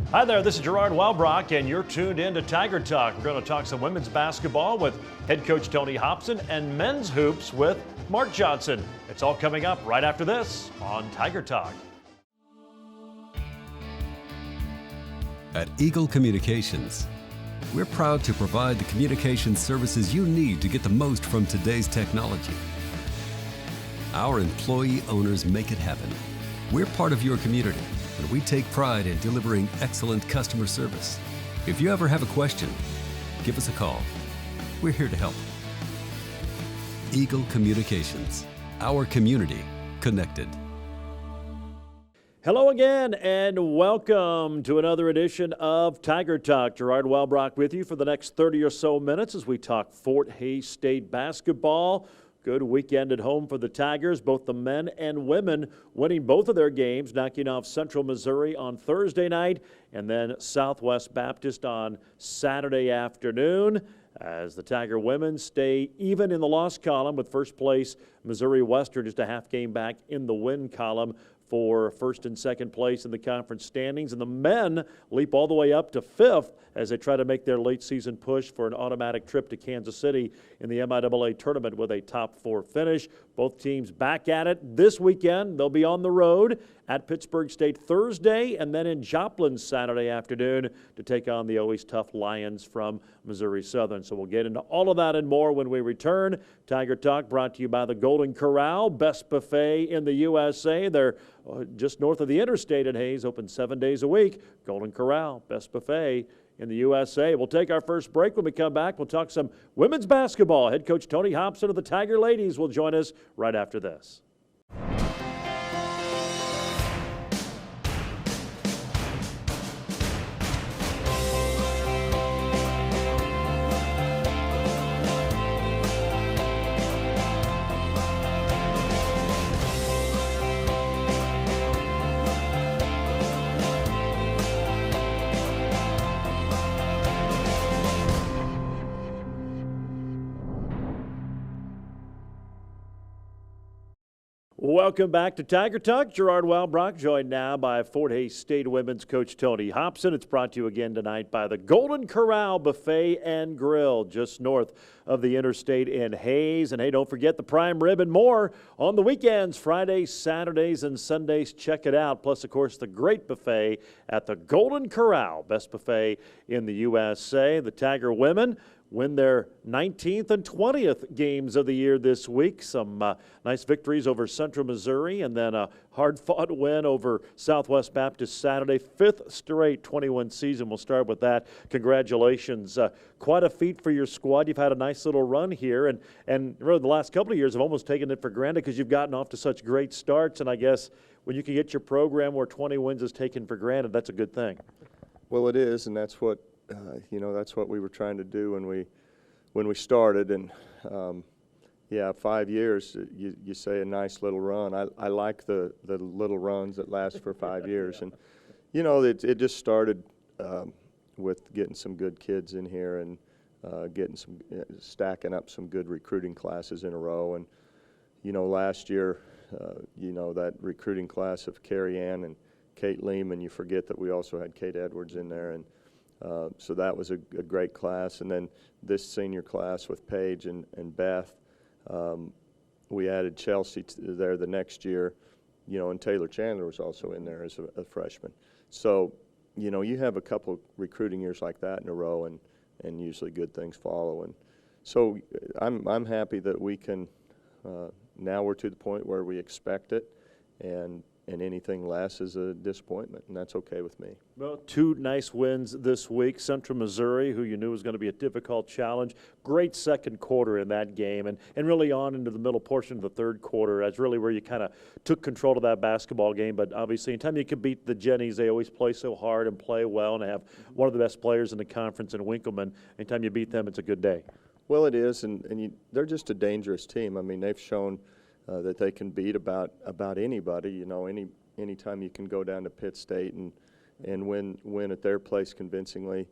Hi there, this is Gerard Wellbrock, and you're tuned in to Tiger Talk. We're going to talk some women's basketball with head coach Tony Hobson and men's hoops with Mark Johnson. It's all coming up right after this on Tiger Talk. At Eagle Communications, we're proud to provide the communication services you need to get the most from today's technology. Our employee owners make it happen. We're part of your community, and we take pride in delivering excellent customer service. If you ever have a question, give us a call. We're here to help. Eagle Communications, our community connected. Hello again, and welcome to another edition of Tiger Talk. Gerard Wellbrock with you for the next 30 or so minutes as we talk Fort Hays State basketball. Good weekend at home for the Tigers, both the men and women winning both of their games, knocking off Central Missouri on Thursday night and then Southwest Baptist on Saturday afternoon, as the Tiger women stay even in the loss column with first place Missouri Western just a half game back in the win column for first and second place in the conference standings. And the men leap all the way up to fifth as they try to make their late season push for an automatic trip to Kansas City in the MIAA tournament with a top four finish. Both teams back at it this weekend. They'll be on the road at Pittsburgh State Thursday and then in Joplin Saturday afternoon to take on the always tough Lions from Missouri Southern. So we'll get into all of that and more when we return. Tiger Talk brought to you by the Golden Corral, best buffet in the USA. They're just north of the interstate at Hays, open 7 days a week. Golden Corral, best buffet in the USA. We'll take our first break. When we come back, we'll talk some women's basketball. Head coach Tony Hobson of the Tiger Ladies will join us right after this. Welcome back to Tiger Talk. Gerard Wellbrock joined now by Fort Hays State women's coach Tony Hobson. It's brought to you again tonight by the Golden Corral Buffet and Grill just north of the interstate in Hays. And hey, don't forget the prime rib and more on the weekends, Fridays, Saturdays, and Sundays. Check it out. Plus, of course, the great buffet at the Golden Corral, best buffet in the USA. The Tiger women win their 19th and 20th games of the year this week. Some nice victories over Central Missouri and then a hard-fought win over Southwest Baptist Saturday. Fifth straight 21 season. We'll start with that. Congratulations. Quite a feat for your squad. You've had a nice little run here, and really the last couple of years have almost taken it for granted because you've gotten off to such great starts, and I guess when you can get your program where 20 wins is taken for granted, that's a good thing. Well, it is, and that's what that's what we were trying to do when we started. And 5 years, you say a nice little run. I like the little runs that last for 5 years. And it just started with getting some good kids in here and stacking up some good recruiting classes in a row. And last year, that recruiting class of Carrie Ann and Kate Lehman, you forget that we also had Kate Edwards in there, and so that was a great class. And then this senior class with Paige and Beth, we added Chelsea there the next year, and Taylor Chandler was also in there as a freshman. So, you have a couple recruiting years like that in a row, and usually good things follow. And so I'm happy that we can, now we're to the point where we expect it, and anything less is a disappointment, and that's okay with me. Well, two nice wins this week. Central Missouri, who you knew was going to be a difficult challenge. Great second quarter in that game, and really on into the middle portion of the third quarter. That's really where you kind of took control of that basketball game. But obviously, anytime you can beat the Jennies, they always play so hard and play well, and have one of the best players in the conference in Winkleman. Anytime you beat them, it's a good day. Well, it is, and they're just a dangerous team. I mean, they've shown that they can beat about anybody. Anytime you can go down to Pitt State and win at their place convincingly.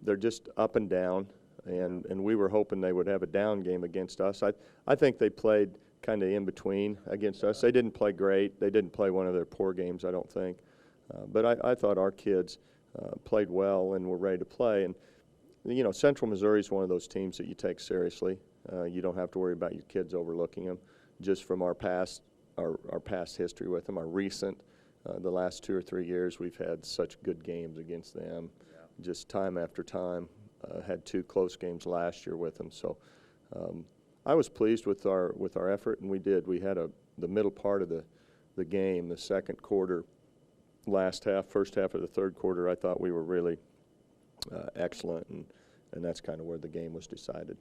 They're just up and down, and we were hoping they would have a down game against us. I think they played kind of in between against us. They didn't play great. They didn't play one of their poor games, I don't think. But I thought our kids played well and were ready to play. And, you know, Central Missouri is one of those teams that you take seriously. You don't have to worry about your kids overlooking them. Just from our past history with them, our recent, the last 2 or 3 years, we've had such good games against them, just time after time. Had 2 close games last year with them. So I was pleased with our effort, and we did. We had the middle part of the game, the second quarter, last half, first half of the third quarter, I thought we were really excellent, and that's kind of where the game was decided.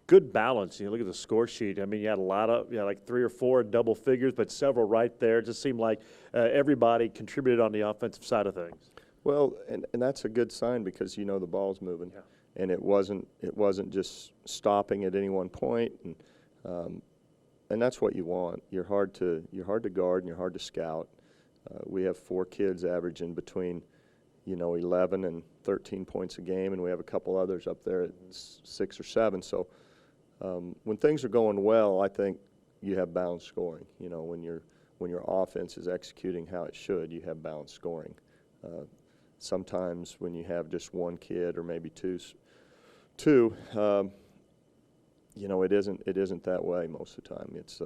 Good balance. You look at the score sheet. I mean, you had a lot of, like 3 or 4 double figures, but several right there. It just seemed like everybody contributed on the offensive side of things. Well, and that's a good sign because you know the ball's moving, and it wasn't just stopping at any one point, and that's what you want. You're hard to guard and you're hard to scout. We have 4 kids averaging between 11 and 13 points a game, and we have a couple others up there at 6 or 7. So when things are going well, I think you have balanced scoring. You know, when your offense is executing how it should, you have balanced scoring. Sometimes when you have just one kid or maybe two, it isn't that way most of the time. It's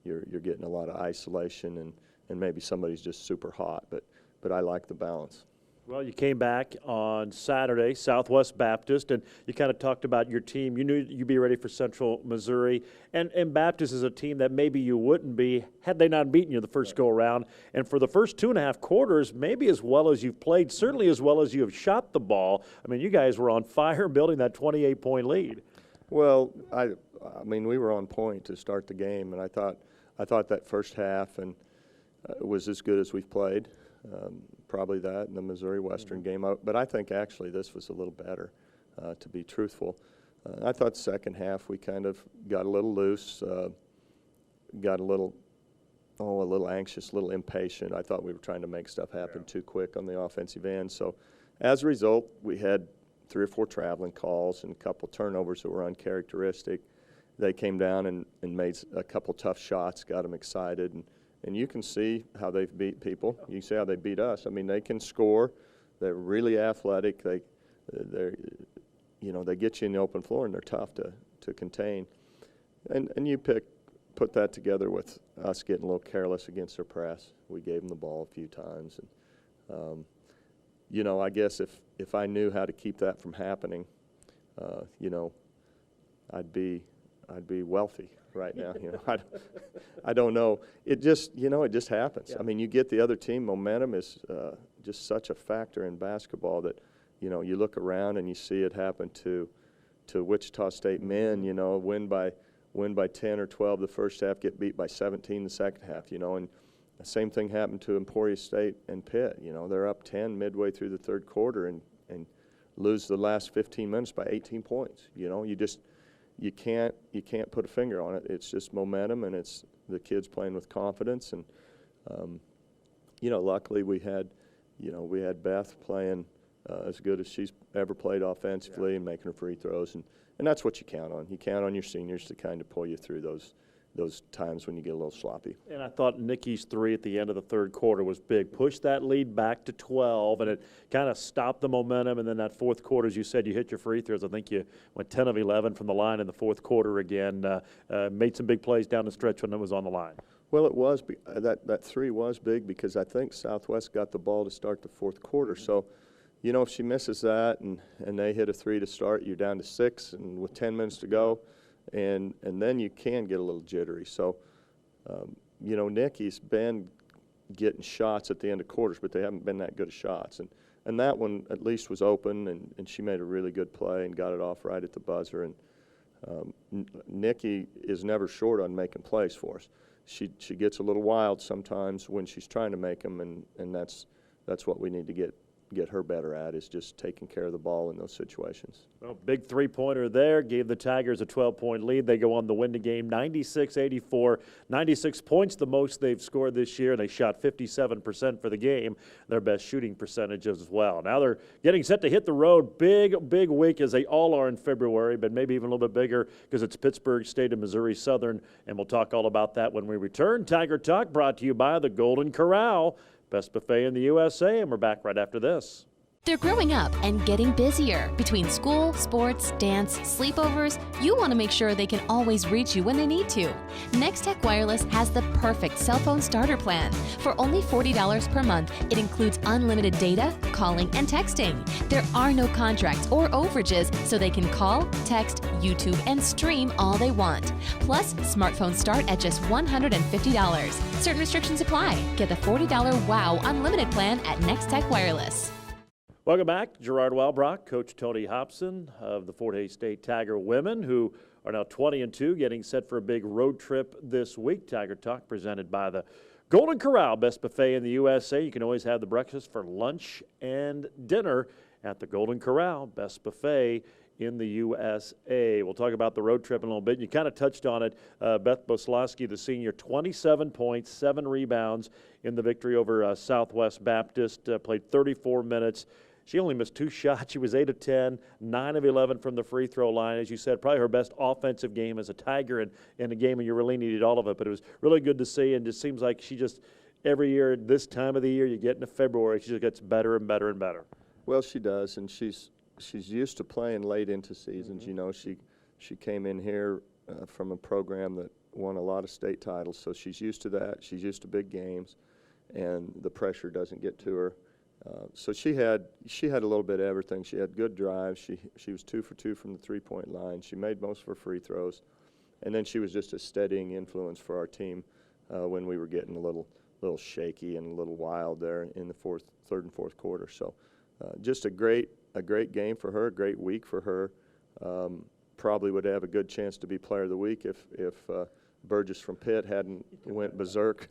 you're getting a lot of isolation and maybe somebody's just super hot, but I like the balance. Well, you came back on Saturday, Southwest Baptist, and you kind of talked about your team. You knew you'd be ready for Central Missouri, and Baptist is a team that maybe you wouldn't be had they not beaten you the first go-around. And for the first 2.5 quarters, maybe as well as you've played, certainly as well as you have shot the ball. I mean, you guys were on fire building that 28-point lead. Well, I mean, we were on point to start the game, and I thought that first half was as good as we've played. Probably that in the Missouri Western game. But I think actually this was a little better, to be truthful. I thought the second half we kind of got a little loose, got a little anxious, a little impatient. I thought we were trying to make stuff happen too quick on the offensive end. So as a result, we had 3 or 4 traveling calls and a couple turnovers that were uncharacteristic. They came down and made a couple tough shots, got them excited. And you can see how they've beat people. You can see how they beat us. I mean, they can score. They're really athletic. They get you in the open floor, and they're tough to contain. And you put that together with us getting a little careless against their press. We gave them the ball a few times. And, I guess if I knew how to keep that from happening, I'd be wealthy right now. I don't know. It just happens. Yeah. I mean, you get the other team. Momentum is just such a factor in basketball that, you look around and you see it happen to Wichita State men, win by 10 or 12 the first half, get beat by 17 the second half, and the same thing happened to Emporia State and Pitt. They're up 10 midway through the third quarter and lose the last 15 minutes by 18 points. You can't put a finger on it. It's just momentum, and it's the kids playing with confidence. And luckily we had Beth playing as good as she's ever played offensively and making her free throws, and that's what you count on. You count on your seniors to kind of pull you through those times when you get a little sloppy. And I thought Nikki's 3 at the end of the third quarter was big. Pushed that lead back to 12, and it kind of stopped the momentum. And then that fourth quarter, as you said, you hit your free throws. I think you went 10 of 11 from the line in the fourth quarter again. Made some big plays down the stretch when it was on the line. Well, it was. That 3 was big because I think Southwest got the ball to start the fourth quarter. So, if she misses that and they hit a 3 to start, you're down to 6, and with 10 minutes to go, and then you can get a little jittery. So, Nikki's been getting shots at the end of quarters, but they haven't been that good at shots. And that one at least was open, and she made a really good play and got it off right at the buzzer. And Nikki is never short on making plays for us. She gets a little wild sometimes when she's trying to make them, and that's what we need to get her better at, is just taking care of the ball in those situations. Well, big three-pointer there, gave the Tigers a 12-point lead. They go on to win the game 96-84, 96 points, the most they've scored this year. They shot 57% for the game, their best shooting percentage as well. Now they're getting set to hit the road. Big week, as they all are in February, but maybe even a little bit bigger because it's Pittsburgh State and Missouri Southern, and we'll talk all about that when we return. Tiger Talk brought to you by the Golden Corral. best buffet in the USA, and we're back right after this. They're growing up and getting busier. Between school, sports, dance, sleepovers, you want to make sure they can always reach you when they need to. Nextech Wireless has the perfect cell phone starter plan. For only $40 per month, it includes unlimited data, calling, and texting. There are no contracts or overages, so they can call, text, YouTube, and stream all they want. Plus, smartphones start at just $150. Certain restrictions apply. Get the $40 WOW Unlimited plan at Nextech Wireless. Welcome back. Gerard Wellbrock, Coach Tony Hobson of the Fort Hays State Tiger women, who are now 20-2, getting set for a big road trip this week. Tiger Talk presented by the Golden Corral, best buffet in the USA. You can always have the breakfast for lunch and dinner at the Golden Corral, best buffet in the USA. We'll talk about the road trip in a little bit. You kind of touched on it. Beth Boslowski, the senior, 27 points, 7 rebounds in the victory over Southwest Baptist, played 34 minutes. She only missed 2 shots. She was 8 of 10, 9 of 11 from the free throw line. As you said, probably her best offensive game as a Tiger in a game, and you really needed all of it. But it was really good to see, and just seems like she just, every year, this time of the year, you get into February, she just gets better and better and better. Well, she does, and she's used to playing late into seasons. Mm-hmm. You know, she came in here from a program that won a lot of state titles, so she's used to that. She's used to big games, and the pressure doesn't get to her. So she had a little bit of everything. She had good drives. She was 2 for 2 from the three-point line. She made most of her free throws, and then she was just a steadying influence for our team when we were getting a little shaky and a little wild there in the third and fourth quarter. So just a great game for her, a great week for her. Probably would have a good chance to be Player of the Week if Burgess from Pitt hadn't went berserk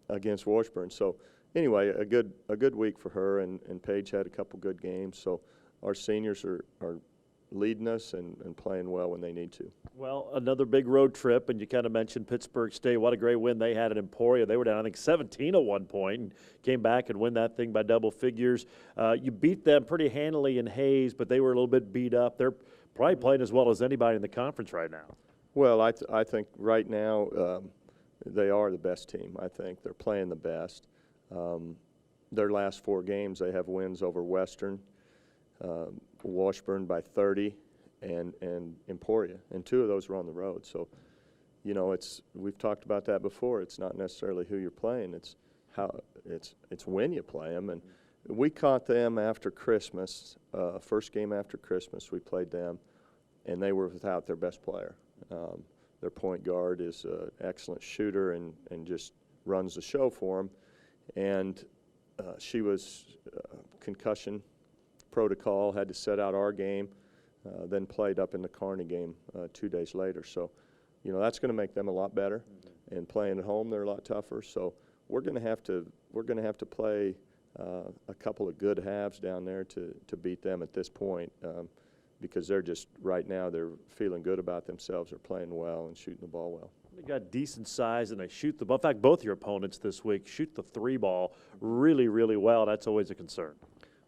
against Washburn. So. Anyway, a good week for her, and Paige had a couple good games. So our seniors are leading us and playing well when they need to. Well, another big road trip, and you kind of mentioned Pittsburgh State. What a great win they had at Emporia. They were down, I think, 17 at one point, and came back and win that thing by double figures. You beat them pretty handily in Hayes, but they were a little bit beat up. They're probably playing as well as anybody in the conference right now. Well, I think right now they are the best team. I think they're playing the best. Their last 4 games, they have wins over Western, Washburn by 30, and Emporia, and 2 of those were on the road. So, you know, we've talked about that before. It's not necessarily who you're playing; it's when you play them. And we caught them after Christmas. First game after Christmas, we played them, and they were without their best player. Their point guard is an excellent shooter and just runs the show for them. And she was concussion protocol, had to set out our game, then played up in the Kearney game 2 days later. So, you know, that's going to make them a lot better. Mm-hmm. And playing at home, they're a lot tougher. So we're going to have to play a couple of good halves down there to beat them at this point, because they're just right now they're feeling good about themselves. They're playing well and shooting the ball well. They got decent size, and they shoot the ball. In fact, both your opponents this week shoot the 3 ball really, really well. That's always a concern.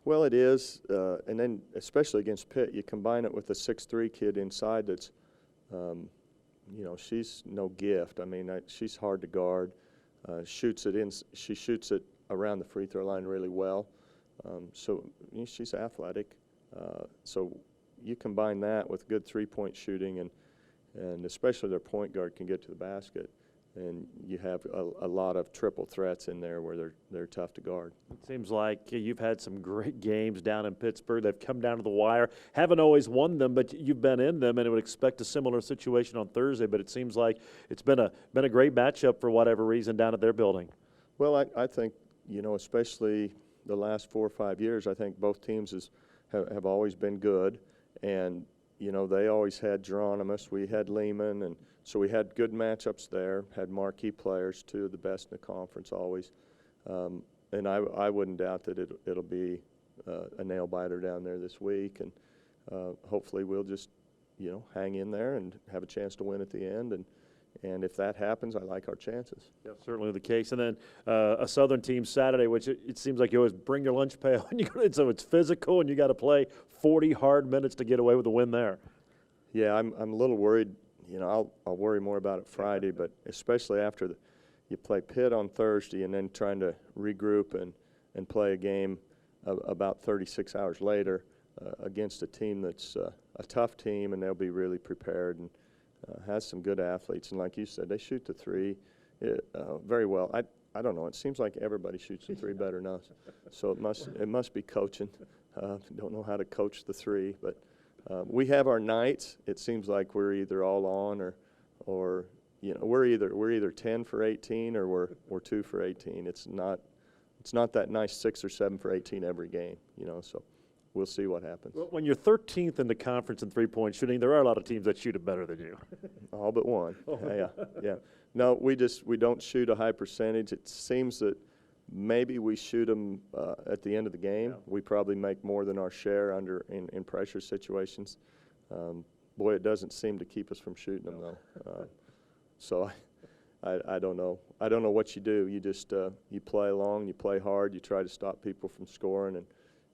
Well, it is, and then especially against Pitt, you combine it with a 6'3" kid inside that's, you know, she's no gift. I mean, she's hard to guard. She shoots it around the free throw line really well. So you know, she's athletic. So you combine that with good 3-point shooting, and especially their point guard can get to the basket, and you have a lot of triple threats in there where they're tough to guard. It seems like you've had some great games down in Pittsburgh. They've come down to the wire. Haven't always won them, but you've been in them, and I would expect a similar situation on Thursday. But it seems like it's been a great matchup for whatever reason down at their building. Well, I think, you know, especially the last 4 or 5 years, I think both teams have always been good, and you know, they always had Geronimo's. We had Lehman, and so we had good matchups there, had marquee players, 2 of the best in the conference always. And I wouldn't doubt that it'll be a nail-biter down there this week, and hopefully we'll just, you know, hang in there and have a chance to win at the end. And if that happens, I like our chances. Yeah, certainly the case. And then a Southern team Saturday, which it seems like you always bring your lunch pail, and so it's physical, and you got to play 40 hard minutes to get away with a win there. Yeah, I'm a little worried. You know, I'll worry more about it Friday, but especially after you play Pitt on Thursday and then trying to regroup and play a game about 36 hours later against a team that's a tough team, and they'll be really prepared and has some good athletes. And like you said, they shoot the three very well. I don't know. It seems like everybody shoots the three better than us. So it must be coaching. Don't know how to coach the three, but we have our nights. It seems like we're either all on or you know, we're either 10 for 18 or we're 2 for 18. It's not that nice 6 or 7 for 18 every game, you know. So we'll see what happens. Well, when you're 13th in the conference in three-point shooting, there are a lot of teams that shoot it better than you. All but one. Yeah. No, we don't shoot a high percentage. It seems that maybe we shoot them at the end of the game. Yeah. We probably make more than our share in pressure situations. Boy, it doesn't seem to keep us from shooting them though. So I don't know. I don't know what you do. You just you play along, you play hard, you try to stop people from scoring,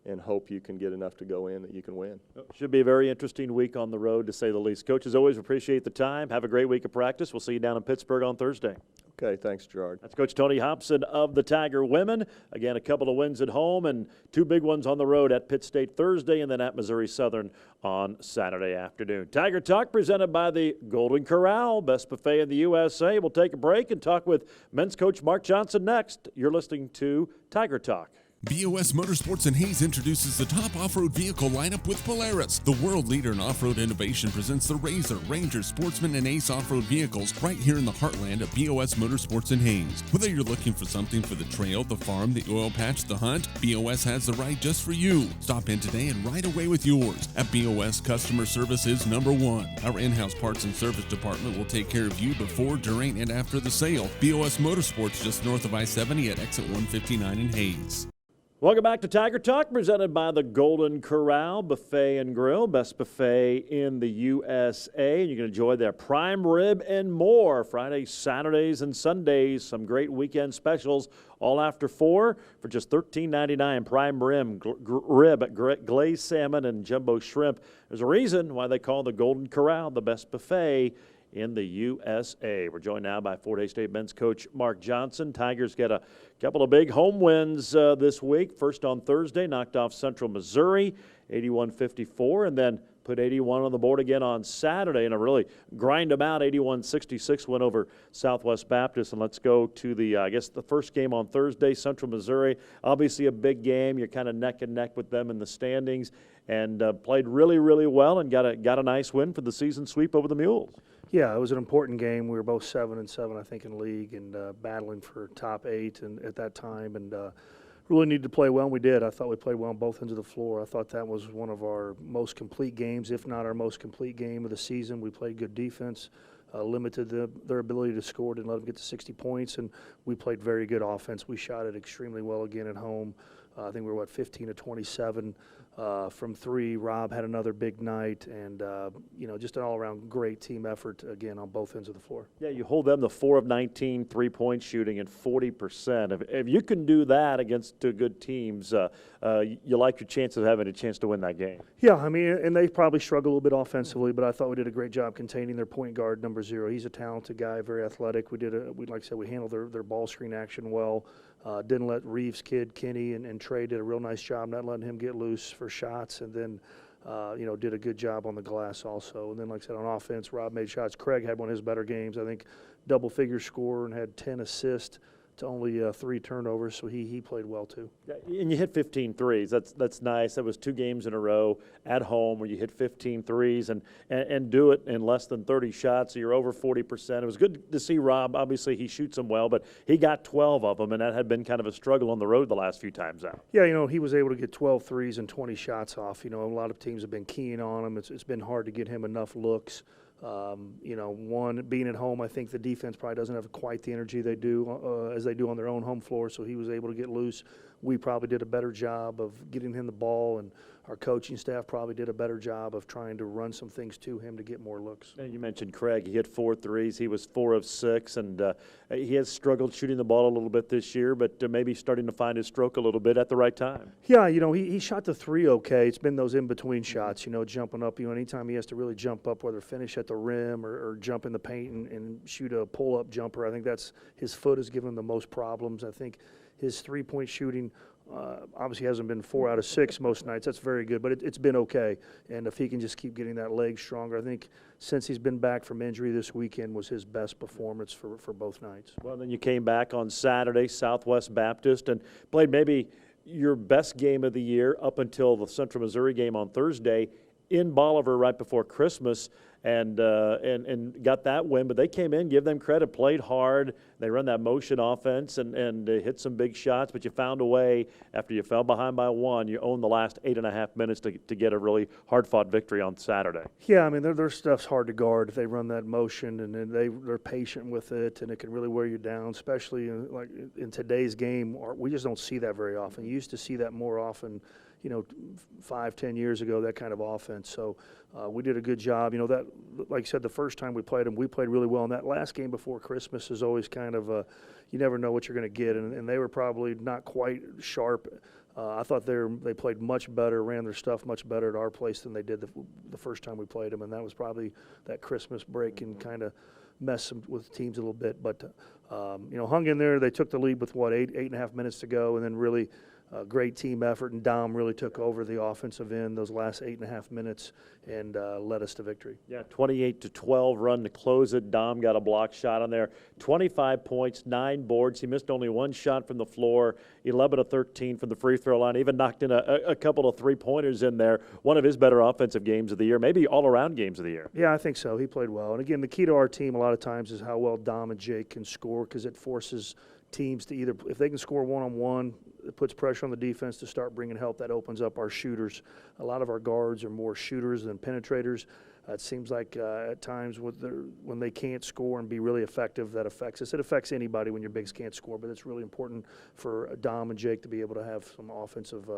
and hope you can get enough to go in that you can win. Should be a very interesting week on the road, to say the least. Coach, as always, appreciate the time. Have a great week of practice. We'll see you down in Pittsburgh on Thursday. Okay, thanks, Gerard. That's Coach Tony Hobson of the Tiger women. Again, a couple of wins at home and 2 big ones on the road at Pitt State Thursday and then at Missouri Southern on Saturday afternoon. Tiger Talk presented by the Golden Corral, best buffet in the USA. We'll take a break and talk with men's coach Mark Johnson next. You're listening to Tiger Talk. BOS Motorsports in Hayes introduces the top off-road vehicle lineup with Polaris. The world leader in off-road innovation presents the Razor, Ranger, Sportsman, and Ace off-road vehicles right here in the heartland of BOS Motorsports in Hayes. Whether you're looking for something for the trail, the farm, the oil patch, the hunt, BOS has the ride just for you. Stop in today and ride away with yours. At BOS, customer service is #1. Our in-house parts and service department will take care of you before, during, and after the sale. BOS Motorsports just north of I-70 at exit 159 in Hayes. Welcome back to Tiger Talk, presented by the Golden Corral Buffet and Grill, best buffet in the USA. You can enjoy their prime rib and more Fridays, Saturdays, and Sundays. Some great weekend specials, all after 4 for just $13.99. Prime rib, glazed salmon, and jumbo shrimp. There's a reason why they call the Golden Corral the best buffet in the USA. We're joined now by Fort Hays State men's coach Mark Johnson. Tigers get a couple of big home wins this week. First on Thursday, knocked off Central Missouri, 81-54, and then put 81 on the board again on Saturday in a really grind them out 81-66 win over Southwest Baptist. And let's go to the first game on Thursday, Central Missouri. Obviously a big game. You're kind of neck and neck with them in the standings, and played really, really well and got a nice win for the season sweep over the Mules. Yeah, it was an important game. We were both 7-7, I think, in league, and battling for top 8 and at that time, and really needed to play well, and we did. I thought we played well on both ends of the floor. I thought that was one of our most complete games, if not our most complete game of the season. We played good defense, limited their ability to score, didn't let them get to 60 points, and we played very good offense. We shot it extremely well again at home. I think we were, 15 of 27 from 3. Rob had another big night, and, just an all-around great team effort, again, on both ends of the floor. Yeah, you hold them to 4 of 19 3-point shooting at 40%. If you can do that against 2 good teams, you like your chances of having a chance to win that game. Yeah, I mean, and they probably struggle a little bit offensively, but I thought we did a great job containing their point guard, number 0. He's a talented guy, very athletic. We like I said, we handled their ball screen action well. Didn't let Reeves' kid, Kenny, and Trey did a real nice job not letting him get loose for shots, and then, did a good job on the glass also. And then, like I said, on offense, Rob made shots. Craig had one of his better games. I think double-figure score and had 10 assists to only 3 turnovers, so he played well too. Yeah, and you hit 15 threes. That's nice. That was 2 games in a row at home where you hit 15 threes and do it in less than 30 shots, so you're over 40%. It was good to see Rob. Obviously, he shoots them well, but he got 12 of them, and that had been kind of a struggle on the road the last few times out. Yeah, he was able to get 12 threes and 20 shots off. A lot of teams have been keying on him. It's been hard to get him enough looks. One, being at home, I think the defense probably doesn't have quite the energy they do as they do on their own home floor, so he was able to get loose. we probably did a better job of getting him the ball, and our coaching staff probably did a better job of trying to run some things to him to get more looks. Now, you mentioned Craig. He hit 4 threes. He was 4 of 6, and he has struggled shooting the ball a little bit this year, but maybe starting to find his stroke a little bit at the right time. Yeah, he shot the 3 okay. It's been those in-between shots, jumping up. Anytime he has to really jump up, whether finish at the rim or jump in the paint and shoot a pull-up jumper, I think that's his foot has given him the most problems. I think his three-point shooting obviously hasn't been 4 out of 6 most nights. That's very good, but it's been okay. And if he can just keep getting that leg stronger, I think since he's been back from injury this weekend was his best performance for both nights. Well, then you came back on Saturday, Southwest Baptist, and played maybe your best game of the year up until the Central Missouri game on Thursday in Bolivar right before Christmas, and got that win. But they came in, give them credit, played hard. They run that motion offense and hit some big shots, but you found a way after you fell behind by 1. You owned the last 8.5 minutes to get a really hard-fought victory on Saturday. Yeah, I mean, their stuff's hard to guard if they run that motion, and then they're patient with it, and it can really wear you down, especially like in today's game. We just don't see that very often. You used to see that more often 5-10 years ago, that kind of offense. So we did a good job. That, like I said, the first time we played them, we played really well. And that last game before Christmas is always kind of you never know what you're going to get. And they were probably not quite sharp. I thought they played much better, ran their stuff much better at our place than they did the first time we played them. And that was probably that Christmas break and kind of messed with teams a little bit. But, hung in there. They took the lead with, 8.5 minutes to go, and then really – great team effort, and Dom really took over the offensive end those last 8.5 minutes and led us to victory. Yeah, 28-12 run to close it. Dom got a block shot on there. 25 points, 9 boards. He missed only 1 shot from the floor, 11 of 13 from the free throw line. Even knocked in a couple of three-pointers in there. One of his better offensive games of the year, maybe all-around games of the year. Yeah, I think so. He played well. And again, the key to our team a lot of times is how well Dom and Jake can score, because it forces teams to either, if they can score one-on-one, it puts pressure on the defense to start bringing help. That opens up our shooters. A lot of our guards are more shooters than penetrators. It seems like at times when they can't score and be really effective, that affects us. It affects anybody when your bigs can't score, but it's really important for Dom and Jake to be able to have some offensive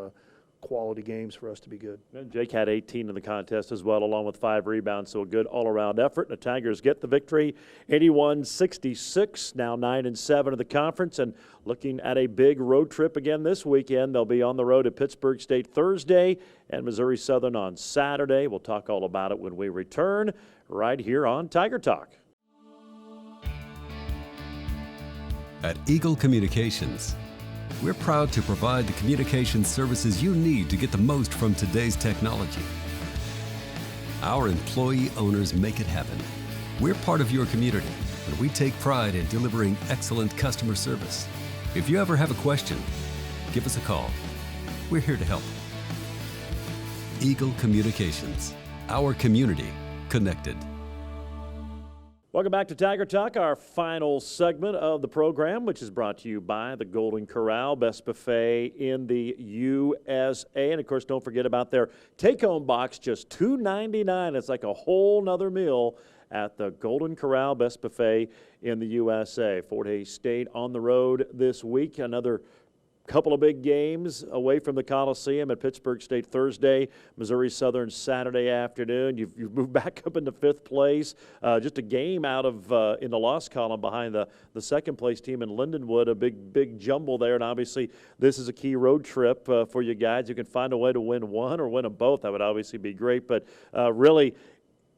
quality games for us to be good. And Jake had 18 in the contest as well, along with 5 rebounds, so a good all-around effort. And the Tigers get the victory, 81-66, now 9-7 in the conference, and looking at a big road trip again this weekend. They'll be on the road at Pittsburgh State Thursday and Missouri Southern on Saturday. We'll talk all about it when we return right here on Tiger Talk. At Eagle Communications, we're proud to provide the communication services you need to get the most from today's technology. Our employee owners make it happen. We're part of your community, and we take pride in delivering excellent customer service. If you ever have a question, give us a call. We're here to help. Eagle Communications, our community connected. Welcome back to Tiger Talk, our final segment of the program, which is brought to you by the Golden Corral, best buffet in the USA. And, of course, don't forget about their take-home box, just $2.99. It's like a whole nother meal at the Golden Corral, best buffet in the USA. Fort Hays State on the road this week. Another couple of big games away from the Coliseum at Pittsburgh State Thursday, Missouri Southern Saturday afternoon. You've moved back up into 5th place. Just a game out of in the loss column behind the second place team in Lindenwood. A big jumble there, and obviously this is a key road trip for you guys. You can find a way to win one or win them both. That would obviously be great, but really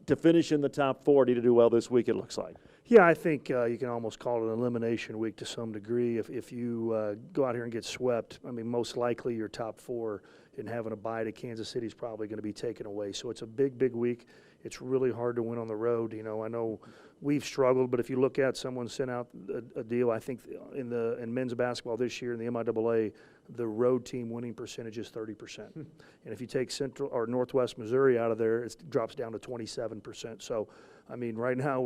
to finish in the top 40 to do well this week, it looks like. Yeah, I think you can almost call it an elimination week to some degree. If you go out here and get swept, I mean, most likely your top 4 and having a bye to Kansas City is probably going to be taken away. So it's a big week. It's really hard to win on the road. I know we've struggled, but if you look at someone sent out a deal, I think in men's basketball this year in the MIAA, the road team winning percentage is 30%. And if you take Central or Northwest Missouri out of there, it drops down to 27%. So, I mean, right now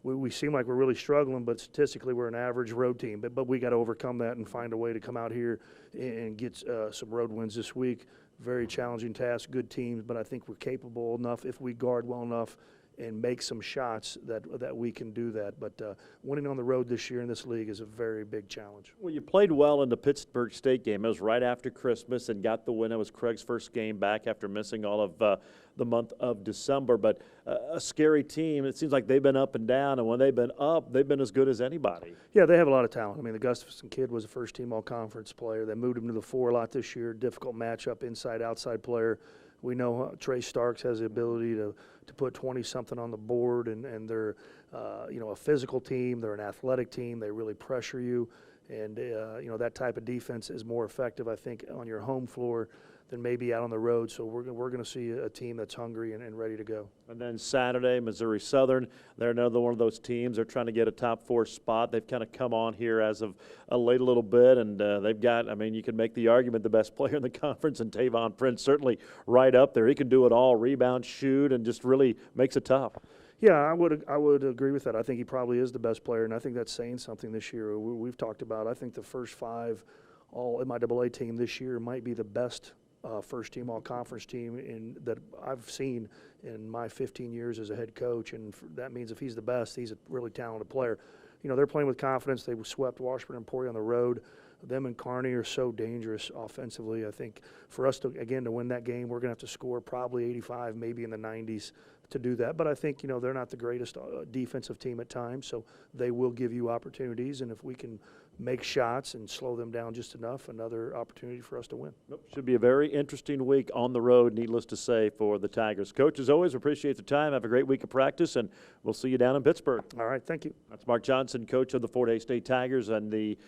we seem like we're really struggling, but statistically we're an average road team. But we got to overcome that and find a way to come out here and get some road wins this week. Very challenging task, good teams, but I think we're capable enough if we guard well enough and make some shots that we can do that. But winning on the road this year in this league is a very big challenge. Well, you played well in the Pittsburgh State game. It was right after Christmas and got the win. It was Craig's first game back after missing all of the month of December. But a scary team. It seems like they've been up and down, and when they've been up, they've been as good as anybody. Yeah, they have a lot of talent. I mean, the Gustafson kid was a first-team all-conference player. They moved him to the 4 a lot this year. Difficult matchup, inside-outside player. We know Trey Starks has the ability to put 20-something on the board, and they're a physical team. They're an athletic team. They really pressure you, and that type of defense is more effective, I think, on your home floor than maybe out on the road. So we're going to see a team that's hungry and ready to go. And then Saturday, Missouri Southern, they're another one of those teams. They're trying to get a top 4 spot. They've kind of come on here as of late a little bit, and they've got, I mean, you can make the argument the best player in the conference, and Tavon Prince certainly right up there. He can do it all, rebound, shoot, and just really makes it tough. Yeah, I would agree with that. I think he probably is the best player, and I think that's saying something this year. We've talked about, I think the first 5 all MIAA team this year might be the best first-team all-conference team that I've seen in my 15 years as a head coach, and that means if he's the best, he's a really talented player. They're playing with confidence. They swept Washburn and Emporia on the road. Them and Kearney are so dangerous offensively. I think for us to win that game, we're going to have to score probably 85, maybe in the 90s to do that. But I think, they're not the greatest defensive team at times, so they will give you opportunities, and if we can make shots and slow them down just enough, another opportunity for us to win. Should be a very interesting week on the road, needless to say, for the Tigers. Coach, as always, appreciate the time. Have a great week of practice, and we'll see you down in Pittsburgh. All right, thank you. That's Mark Johnson, coach of the Fort Hays State Tigers, and the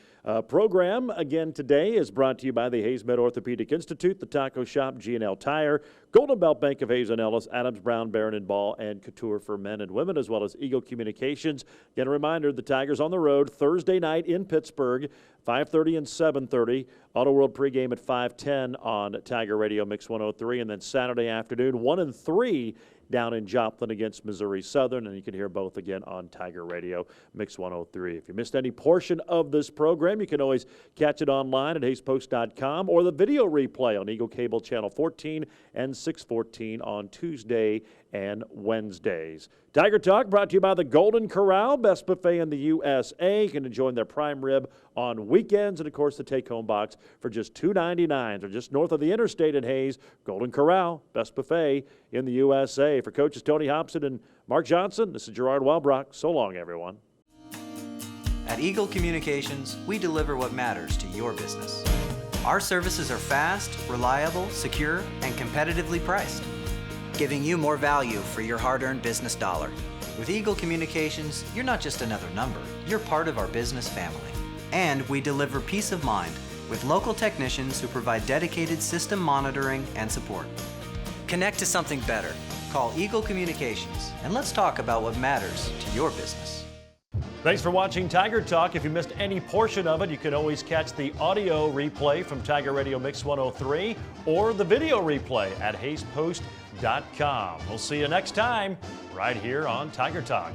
program again today is brought to you by the Hayes Med Orthopedic Institute, the Taco Shop, G&L Tire, Golden Belt Bank of Hayes and Ellis, Adams Brown, Barron and Ball, and Couture for men and women, as well as Eagle Communications. Again, a reminder, the Tigers on the road Thursday night in Pittsburgh, 5:30 and 7:30. Auto World pregame at 5:10 on Tiger Radio Mix 103, and then Saturday afternoon, 1 and 3 down in Joplin against Missouri Southern, and you can hear both again on Tiger Radio Mix 103. If you missed any portion of this program, you can always catch it online at HaysPost.com or the video replay on Eagle Cable Channel 14 and 614 on Tuesday and Wednesdays. Tiger Talk brought to you by the Golden Corral, best buffet in the USA. You can enjoy their prime rib on weekends, and of course the take-home box for just $2.99. Or just north of the interstate in Hayes. Golden Corral, best buffet in the USA. For coaches Tony Hobson and Mark Johnson, this is Gerard Wellbrock. So long, everyone. At Eagle Communications, we deliver what matters to your business. Our services are fast, reliable, secure, and competitively priced, giving you more value for your hard-earned business dollar. With Eagle Communications, you're not just another number, you're part of our business family. And we deliver peace of mind with local technicians who provide dedicated system monitoring and support. Connect to something better. Call Eagle Communications, and let's talk about what matters to your business. Thanks for watching Tiger Talk. If you missed any portion of it, you can always catch the audio replay from Tiger Radio Mix 103 or the video replay at HaysPost.com. We'll see you next time right here on Tiger Talk.